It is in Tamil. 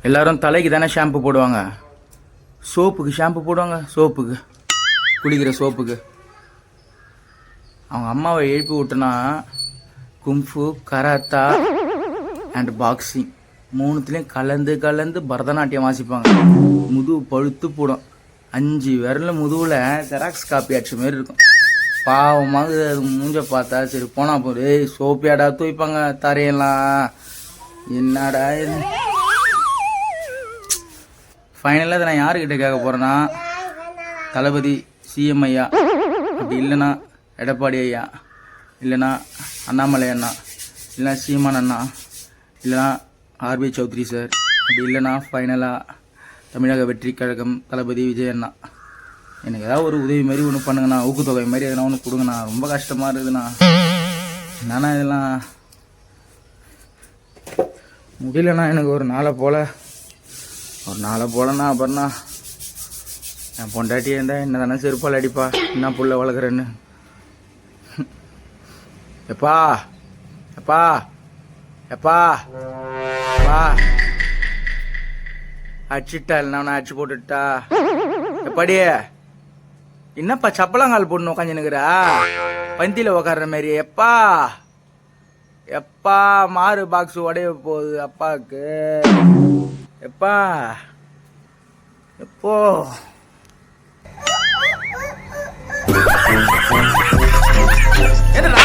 எல்லாரும் தலைக்கு தானே ஷாம்பு போடுவாங்க, சோப்புக்கு ஷாம்பு போடுவாங்க, சோப்புக்கு குளிக்கிற சோப்புக்கு. அவங்க அம்மாவை எழுப்பி விட்டுனா கும்ஃபு, கராத்தா அண்ட் பாக்ஸிங் மூணுத்துலேயும் கலந்து கலந்து பரதநாட்டியம் வாசிப்பாங்க. முதுகு பழுத்து போடும். 5 விரல் முதுகில் ஜெராக்ஸ் காப்பி அடிச்ச மாரி இருக்கும். பாவமாக அது மூஞ்ச பார்த்தா சரி போனா போது சோப்பியாடா தூய்ப்பாங்க தரையெல்லாம். என்னடா இது? ஃபைனலாக அதை நான் யாருக்கிட்ட கேட்க போகிறேன்னா, தளபதி சிஎம் ஐயா, அப்படி இல்லைன்னா எடப்பாடி ஐயா, இல்லைன்னா அண்ணாமலை அண்ணா, இல்லைனா சீமான் அண்ணா, இல்லைனா ஆர்பி சௌத்ரி சார், அப்படி இல்லைனா ஃபைனலாக தமிழக வெற்றி கழகம் தளபதி விஜய் அண்ணா. எனக்கு ஏதாவது ஒரு உதவி மாதிரி ஒன்று பண்ணுங்கண்ணா, ஊக்குத்தொகை மாதிரி எதனா ஒன்று கொடுங்கண்ணா. ரொம்ப கஷ்டமாக இருக்குதுண்ணா. என்னண்ணா இதெல்லாம் முடியலண்ணா. எனக்கு ஒரு நாளை போலண்ணா. அப்புறம்ண்ணா என் பொண்டாட்டி இருந்தா என்ன தானே செருப்பால் அடிப்பா, என்ன புள்ள வளர்க்குறேன்னு. எப்பா எப்பா எப்பா எப்பா அடிச்சுட்டா இல்லைண்ணா, நான் அடிச்சு போட்டுட்டா. எப்பாடி என்னப்பா சப்பளங்கால் போடணும் உட்காந்துனுக்குறா பந்தியில் உக்காடுற மாதிரி? எப்பா எப்பா மாறு பாக்ஸ் உடைய போகுது அப்பாவுக்கு. எப்பா எப்போ என்னடா